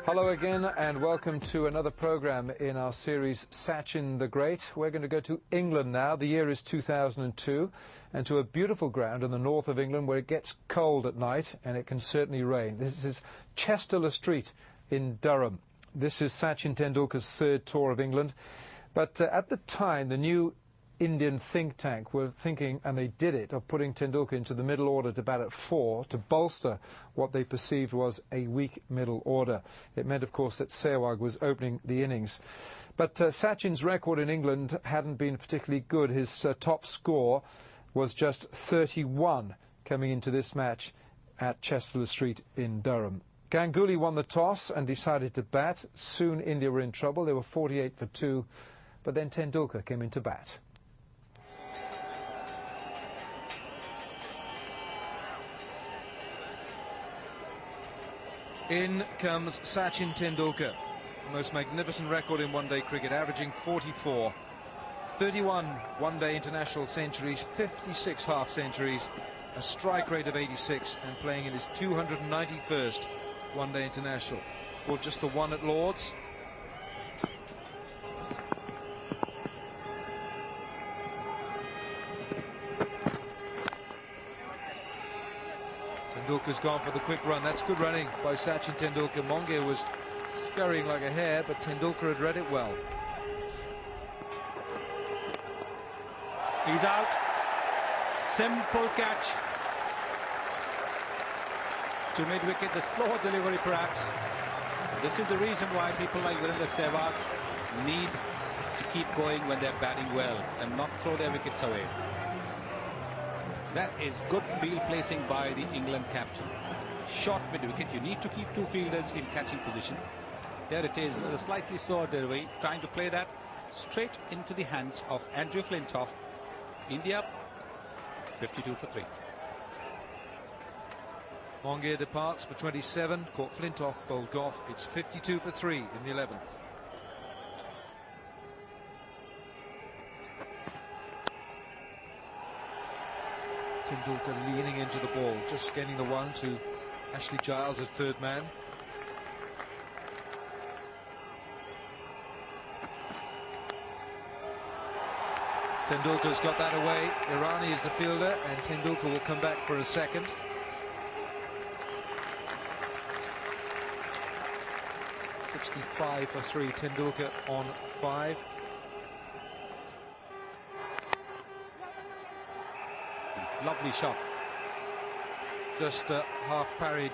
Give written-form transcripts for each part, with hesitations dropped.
Hello again and welcome to another program in our series Sachin the Great. We're going to go to England now. The year is 2002 and to a beautiful ground in the north of England where it gets cold at night and it can certainly rain. This is Chester Street in Durham. This is Sachin Tendulkar's third tour of England. But at the time, the new Indian think tank were thinking, and they did it, of putting Tendulkar into the middle order to bat at 4 to bolster what they perceived was a weak middle order. It meant, of course, that Sehwag was opening the innings. But Sachin's record in England hadn't been particularly good. His top score was just 31 coming into this match at Chester Street in Durham. Ganguly won the toss and decided to bat. Soon India were in trouble. They were 48 for 2, but then Tendulkar came into bat. In comes Sachin Tendulkar, the most magnificent record in one-day cricket, averaging 44, 31 one-day international centuries, 56 half-centuries, a strike rate of 86, and playing in his 291st one-day international. Scored just the one at Lord's. Tendulkar's gone for the quick run. That's good running by Sachin Tendulkar. Monge was scurrying like a hare, but Tendulkar had read it well. He's out. Simple catch to mid-wicket. The slow delivery, perhaps. This is the reason why people like Virendra Sehwag need to keep going when they're batting well and not throw their wickets away. That is good field placing by the England captain. Short mid-wicket. You need to keep two fielders in catching position. There it is, a slightly slower delivery, trying to play that straight into the hands of Andrew Flintoff. India 52 for 3. Monge departs for 27, caught Flintoff, bowled off. It's 52 for 3 in the 11th. Tendulkar leaning into the ball, just getting the one to Ashley Giles, the third man. Tendulkar's got that away. Irani is the fielder, and Tendulkar will come back for a second. .65 for 3. Tendulkar on 5. Lovely shot. Just half parried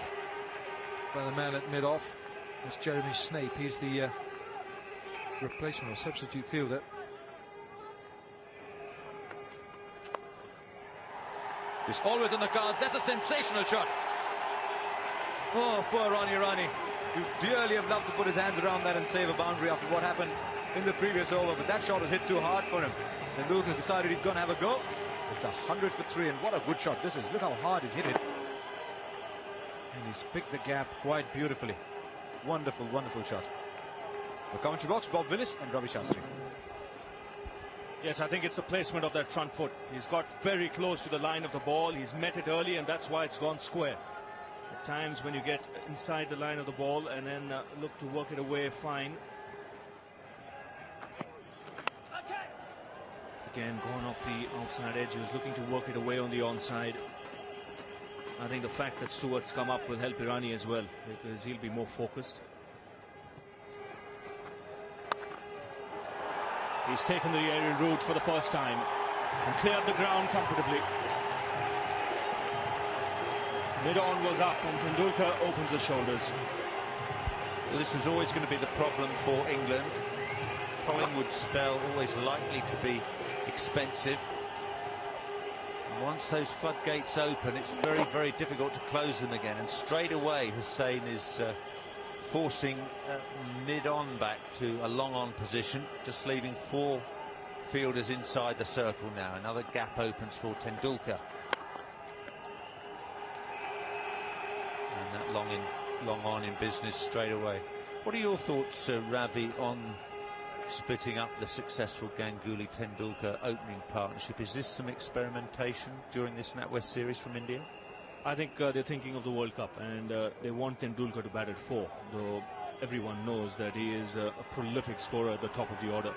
by the man at mid-off. That's Jeremy Snape. He's the replacement or substitute fielder. It's always on the cards. That's a sensational shot. Oh, poor Ronnie Irani. He dearly have loved to put his hands around that and save a boundary after what happened in the previous over, but that shot was hit too hard for him. Tendulkar's decided he's going to have a go. It's 100 for 3, and what a good shot this is. Look how hard he's hit it. And he's picked the gap quite beautifully. Wonderful, wonderful shot. The commentary box, Bob Willis and Ravi Shastri. Yes, I think it's the placement of that front foot. He's got very close to the line of the ball. He's met it early, and that's why it's gone square. At times when you get inside the line of the ball and then look to work it away, fine. Again, gone off the outside edge. He was looking to work it away on the onside. I think the fact that Stewart's come up will help Irani as well, because he'll be more focused. He's taken the aerial route for the first time and cleared the ground comfortably. Mid-on was up and Tendulkar opens the shoulders. Well, this was always going to be the problem for England. Collingwood spell always likely to be expensive. Once those floodgates open, it's very, very difficult to close them again. And straight away, Hussain is forcing mid-on back to a long-on position, just leaving 4 fielders inside the circle now. Another gap opens for Tendulkar. And that long on in business straight away. What are your thoughts, Ravi, on splitting up the successful Ganguly-Tendulkar opening partnership? Is this some experimentation during this NatWest series from India? I think they're thinking of the World Cup, and they want Tendulkar to bat at 4. Though everyone knows that he is a prolific scorer at the top of the order.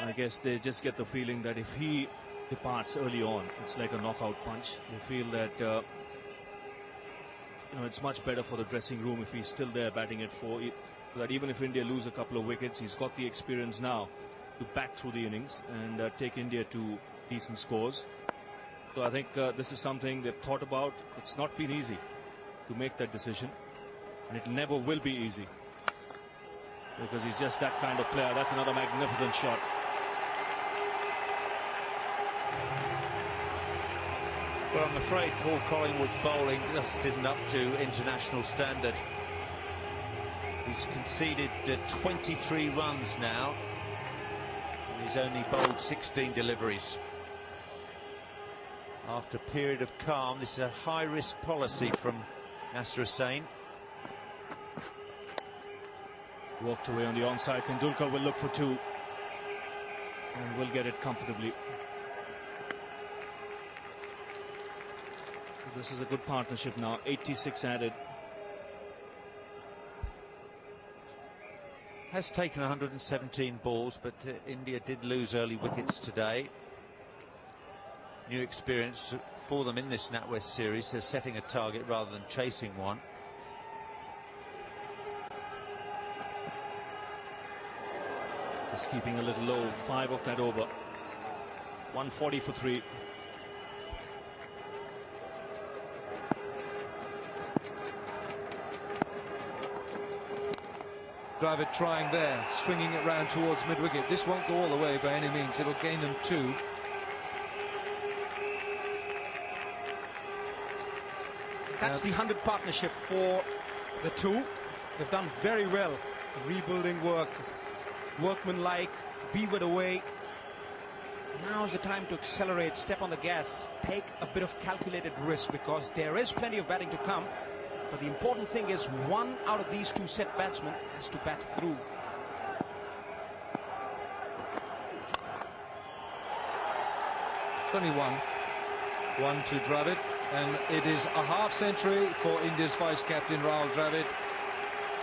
I guess they just get the feeling that if he departs early on, it's like a knockout punch. They feel that it's much better for the dressing room if he's still there batting at 4, so that even if India lose a couple of wickets, he's got the experience now to back through the innings and take India to decent scores. So I think this is something they've thought about. It's not been easy to make that decision, and it never will be easy, because he's just that kind of player. That's another magnificent shot. Well, I'm afraid Paul Collingwood's bowling just isn't up to international standard. He's conceded 23 runs now, and he's only bowled 16 deliveries. After a period of calm, this is a high-risk policy from Nasser Hussain. Walked away on the onside. Tendulkar will look for 2 and will get it comfortably. This is a good partnership now. 86 added. Has taken 117 balls, but India did lose early wickets today. New experience for them in this NatWest series. They're setting a target rather than chasing one. Just keeping a little low. 5 of that over. 140 for 3. Dravid trying there, swinging it round towards mid-wicket. This won't go all the way by any means. It'll gain them 2. That's the 100 partnership for the 2. They've done very well. Rebuilding work, workmanlike, beavered away. Now's the time to accelerate, step on the gas, take a bit of calculated risk, because there is plenty of batting to come. But the important thing is, one out of these 2 set batsmen has to bat through. It's only one. One to Dravid, and it is a half century for India's vice-captain Rahul Dravid.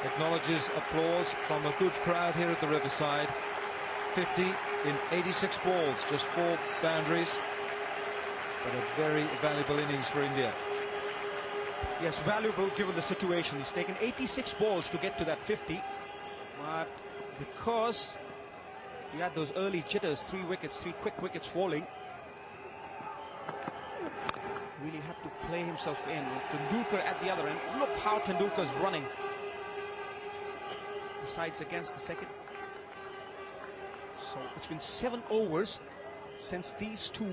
Acknowledges applause from a good crowd here at the Riverside. 50 in 86 balls, just 4 boundaries, but a very valuable innings for India. Yes, valuable given the situation. He's taken 86 balls to get to that 50, but because he had those early jitters, 3 wickets, 3 quick wickets falling, really had to play himself in. Tendulkar at the other end. Look how Tendulkar's running. Decides against the second. So it's been 7 overs since these 2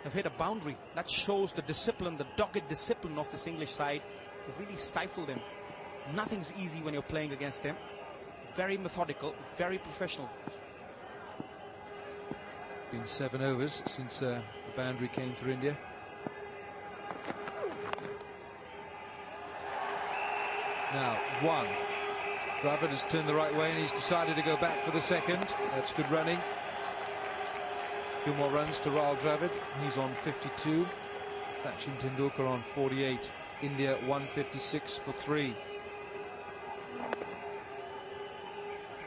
have hit a boundary. That shows the discipline, the dogged discipline of this English side. They've really stifled them. Nothing's easy when you're playing against them. Very methodical, very professional. It's been 7 overs since the boundary came for India. Now 1. Dravid has turned the right way and he's decided to go back for the second. That's good running. 2 more runs to Rahul Dravid. He's on 52. Sachin Tendulkar on 48. India 156 for 3.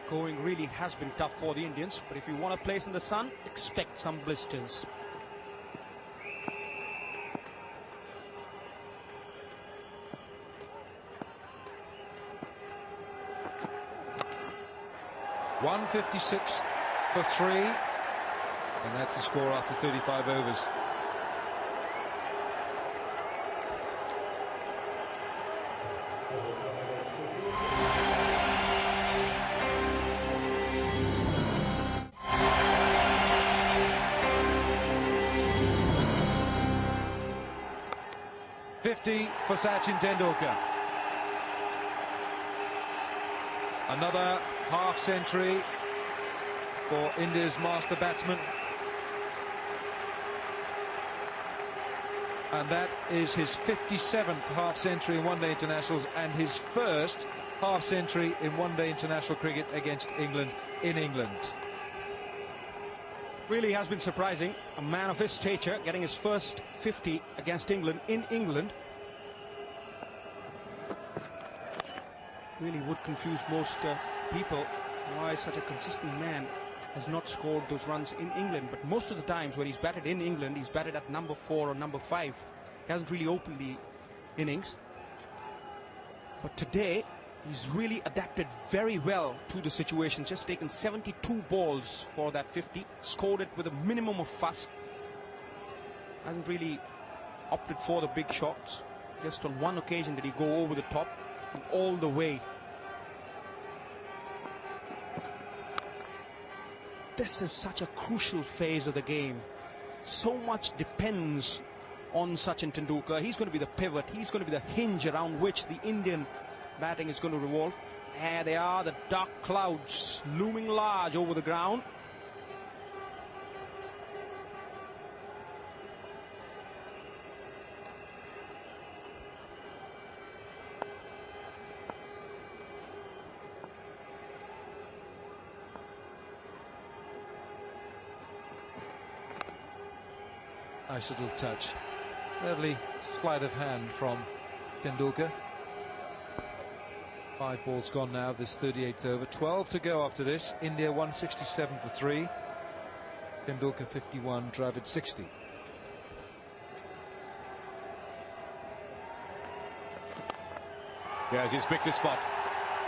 Going really has been tough for the Indians, but if you want a place in the sun, expect some blisters. .156 for 3. And that's the score after 35 overs. .50 for Sachin Tendulkar. Another half century for India's master batsman. And that is his 57th half-century in one-day internationals and his first half-century in one-day international cricket against England in England. Really has been surprising. A man of his stature getting his first 50 against England in England. really would confuse most people why such a consistent man has not scored those runs in England. But most of the times when he's batted in England, he's batted at number 4 or number 5. He hasn't really opened the innings. But today, he's really adapted very well to the situation. Just taken 72 balls for that 50. Scored it with a minimum of fuss. Hasn't really opted for the big shots. Just on one occasion did he go over the top and all the way. This is such a crucial phase of the game. So much depends on Sachin Tendulkar. He's going to be the pivot. He's going to be the hinge around which the Indian batting is going to revolve. There they are, the dark clouds looming large over the ground. Nice little touch. Lovely sleight of hand from Tendulkar. 5 balls gone now, this 38th over. 12 to go after this. India 167 for 3. Tendulkar 51, Dravid 60. Yes, he's picked his spot.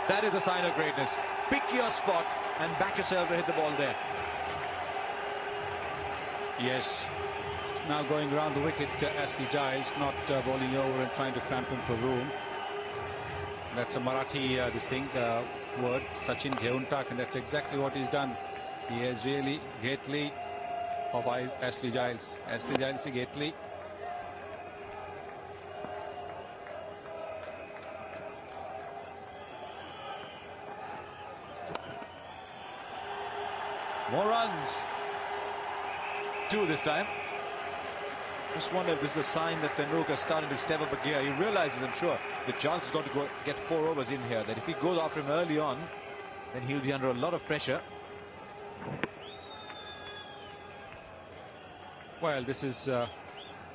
That is a sign of greatness. Pick your spot and back yourself to hit the ball there. Yes. It's now going around the wicket. Ashley Giles not bowling over and trying to cramp him for room. That's a Marathi word, Sachin Tendulkar, and that's exactly what he's done. He has really Gately of Ashley Giles. Ashley Giles is Gately. More runs. 2 this time. Just wonder if this is a sign that Tendulkar is starting to step up a gear. He realizes, I'm sure, that Giles has got to go get 4 overs in here. That if he goes after him early on, then he'll be under a lot of pressure. Well, this is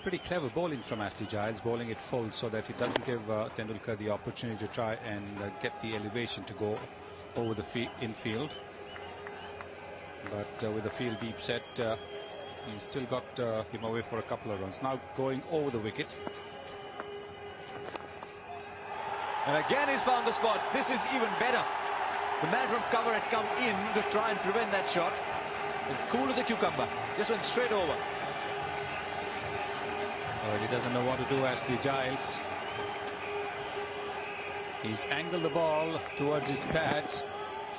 pretty clever bowling from Ashley Giles, bowling it full so that it doesn't give Tendulkar the opportunity to try and get the elevation to go over the infield. But with the field deep set, he's still got him away for a couple of runs. Now going over the wicket. And again he's found the spot. This is even better. The man from cover had come in to try and prevent that shot. And cool as a cucumber. Just went straight over. Well, he doesn't know what to do, Ashley Giles. He's angled the ball towards his pads.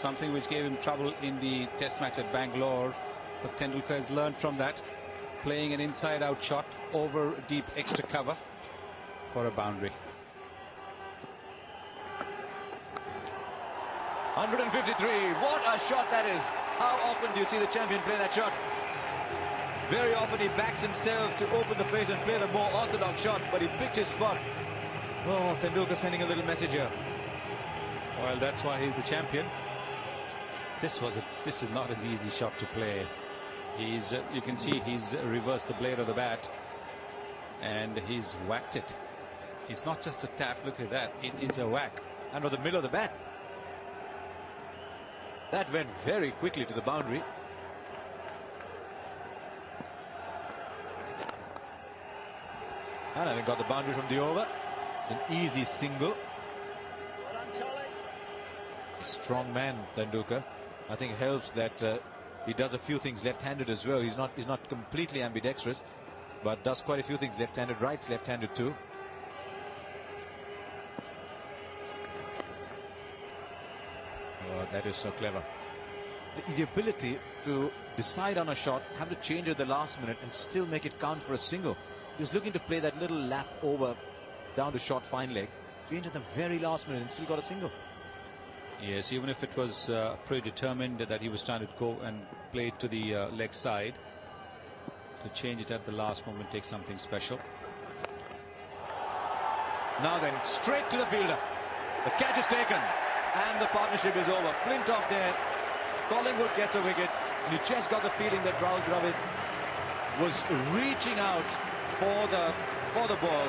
Something which gave him trouble in the test match at Bangalore. But Tendulkar has learned from that, playing an inside-out shot over deep extra cover for a boundary. 153. What a shot that is. How often do you see the champion play that shot? Very often he backs himself to open the face and play the more orthodox shot, but he picked his spot. Oh, Tendulkar sending a little message here. Well, that's why he's the champion. This is not an easy shot to play. You can see he's reversed the blade of the bat and he's whacked it. It's not just a tap, look at that, it is a whack. Under the middle of the bat. That went very quickly to the boundary. And having got the boundary from the over, an easy single. Strong man, Tendulkar. I think it helps that he does a few things left-handed as well. He's not completely ambidextrous, but does quite a few things left-handed. Right's left-handed too. Oh, that is so clever. The ability to decide on a shot, have to change at the last minute and still make it count for a single. He was looking to play that little lap over down to short fine leg. Change at the very last minute and still got a single. Yes, even if it was predetermined that he was trying to go and play it to the leg side, to change it at the last moment takes something special. Now then, straight to the fielder. The catch is taken and the partnership is over. Flintoff there. Collingwood gets a wicket. And you just got the feeling that Rahul Dravid was reaching out for the ball.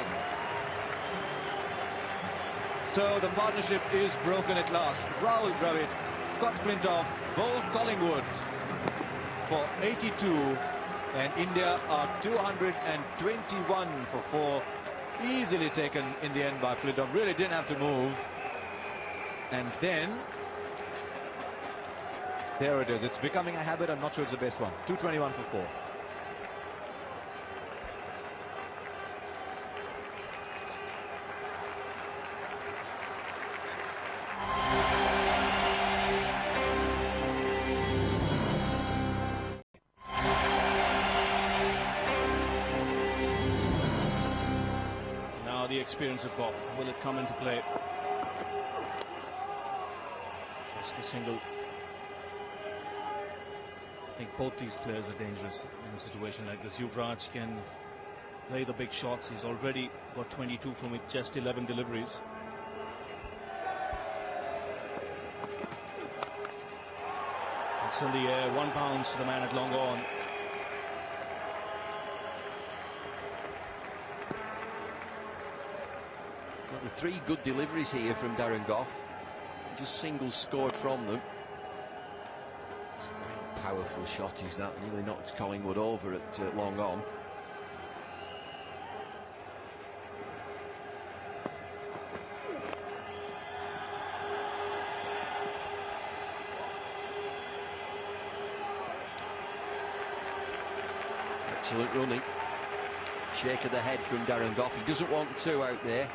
So the partnership is broken at last. Rahul Dravid got Flint off, bowled Collingwood for 82, and India are 221 for 4. Easily taken in the end by Flintoff. Really didn't have to move. And then there it is. It's becoming a habit. I'm not sure it's the best one. 221 for 4. Now the experience of Goff. Will it come into play? Just a single. I think both these players are dangerous in a situation like this. Yuvraj can play the big shots. He's already got 22 from just 11 deliveries. It's in the air. 1 bounce to the man at long on. Well, the 3 good deliveries here from Darren Goff. Just singles scored from them. It's a very powerful shot, is that? Really knocked Collingwood over at long on. Excellent running. Shake of the head from Darren Goff. He doesn't want 2 out there.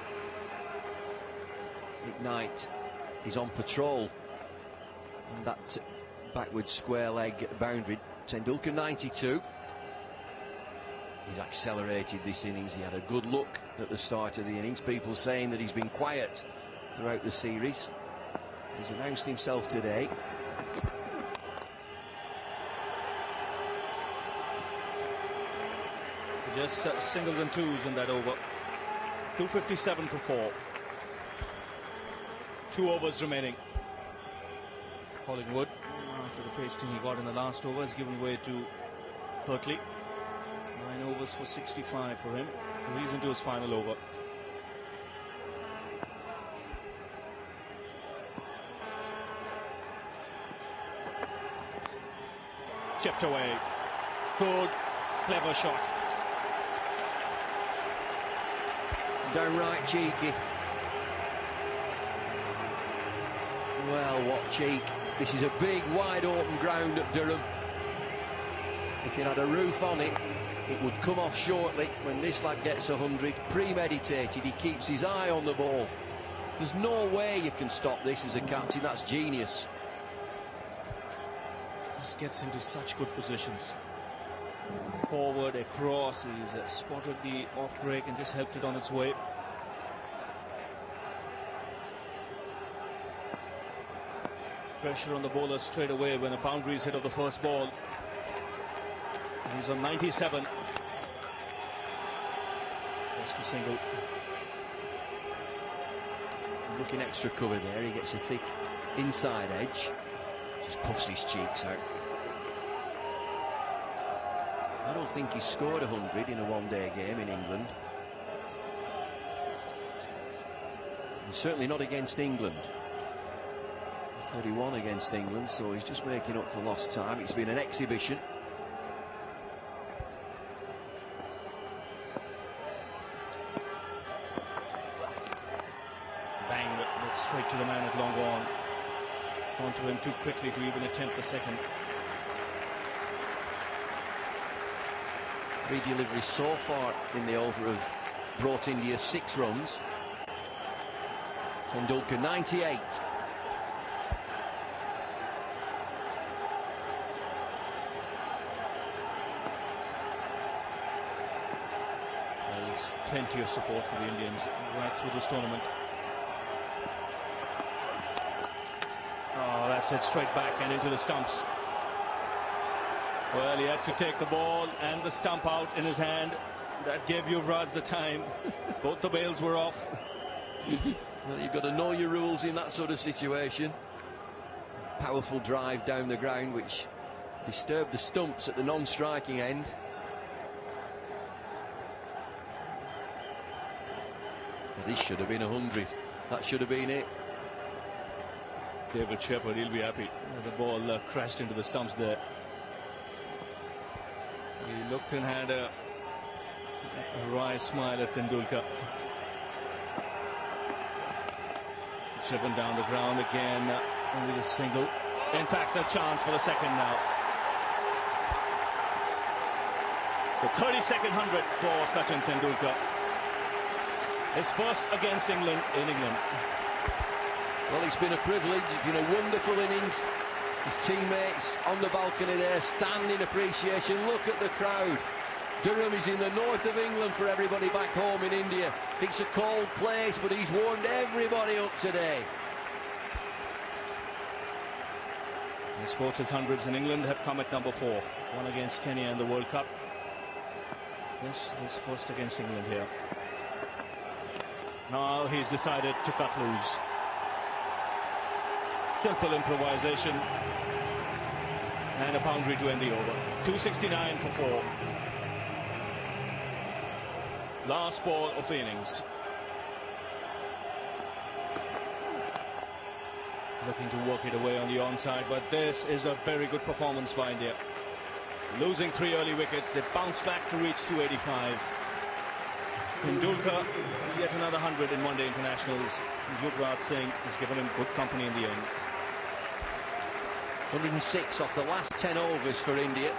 Ignite is on patrol on that backward square leg boundary. Tendulkar 92. He's accelerated this innings. He had a good look at the start of the innings. People saying that he's been quiet throughout the series. He's announced himself today. Just singles and twos in that over. 257 for 4. 2 overs remaining. Collingwood, after the pasting he got in the last over, has given way to Pertley. 9 overs for 65 for him. So he's into his final over. Chipped away. Good, clever shot. Downright cheeky. Well, what cheek. This is a big, wide open ground at Durham. If it had a roof on it, it would come off shortly when this lad gets 100. Premeditated, he keeps his eye on the ball. There's no way you can stop this as a captain. That's genius. Just gets into such good positions. Forward, across, he's spotted the off break and just helped it on its way. Pressure on the bowler straight away when a boundary is hit of the first ball. And he's on 97. That's the single. Looking extra cover there. He gets a thick inside edge. Just puffs his cheeks out. I don't think he's scored 100 in a one-day game in England. And certainly not against England. 31 against England, so he's just making up for lost time. It's been an exhibition. Bang, but straight to the man at long on. It's gone to him too quickly to even attempt the second. 3 deliveries so far in the over have brought India 6 runs. Tendulkar 98. There's plenty of support for the Indians right through this tournament. Oh, that's it straight back and into the stumps. Well, he had to take the ball and the stump out in his hand. That gave Yuvraj the time. Both the bails were off. Well, you've got to know your rules in that sort of situation. Powerful drive down the ground which disturbed the stumps at the non-striking end. Well, this should have been 100. That should have been it. David Shepherd, he'll be happy. The ball crashed into the stumps there. He looked and had a wry smile at Tendulkar. Driven down the ground again, only the single. In fact, a chance for the second now. The 32nd 100 for Sachin Tendulkar. His first against England in England. Well, it's been a privilege. It's been a wonderful innings. His teammates on the balcony there, standing appreciation. Look at the crowd. Durham is in the north of England for everybody back home in India. It's a cold place, but he's warmed everybody up today. His both his hundreds in England have come at number 4. One against Kenya in the World Cup. This is first against England here. Now he's decided to cut loose. Simple improvisation. And a boundary to end the over. 269 for 4. Last ball of the innings. Looking to work it away on the onside, but this is a very good performance by India. Losing 3 early wickets, they bounce back to reach 285. Tendulkar, yet another 100 in one-day internationals. Yuvraj Singh has given him good company in the end. 106 off the last 10 overs for India.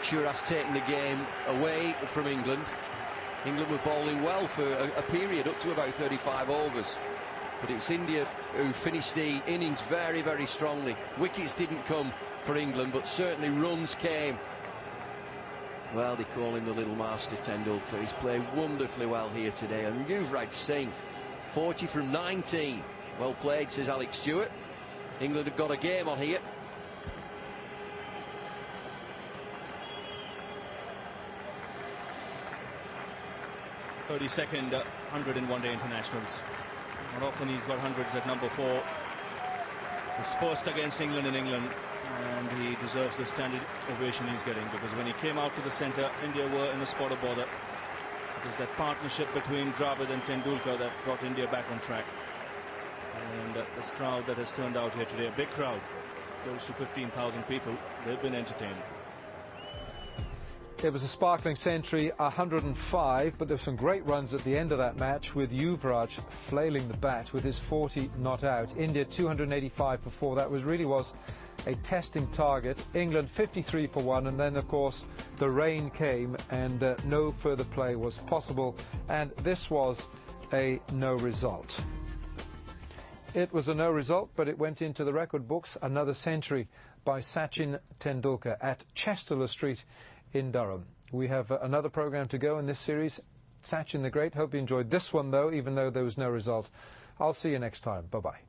Sure has taken the game away from England. England were bowling well for a period up to about 35 overs. But it's India who finished the innings very, very strongly. Wickets didn't come for England, but certainly runs came. Well, they call him the little master, Tendulkar. He's played wonderfully well here today. And Yuvraj Singh, 40 from 19. Well played, says Alex Stewart. England have got a game on here. (32nd 100 in one-day internationals). Not often he's got hundreds at number 4. His first against England in England, and he deserves the standard ovation he's getting, because when he came out to the centre, India were in a spot of bother. It was that partnership between Dravid and Tendulkar that brought India back on track. And this crowd that has turned out here today, a big crowd, close to 15,000 people, they've been entertained. It was a sparkling century, 105, but there were some great runs at the end of that match, with Yuvraj flailing the bat with his 40 not out. India 285 for 4. That really was a testing target. England 53 for 1, and then of course the rain came and no further play was possible, and this was a no result. It was a no result, but it went into the record books. Another century by Sachin Tendulkar at Chester Street in Durham. We have another program to go in this series, Sachin the Great. Hope you enjoyed this one, though, even though there was no result. I'll see you next time. Bye-bye.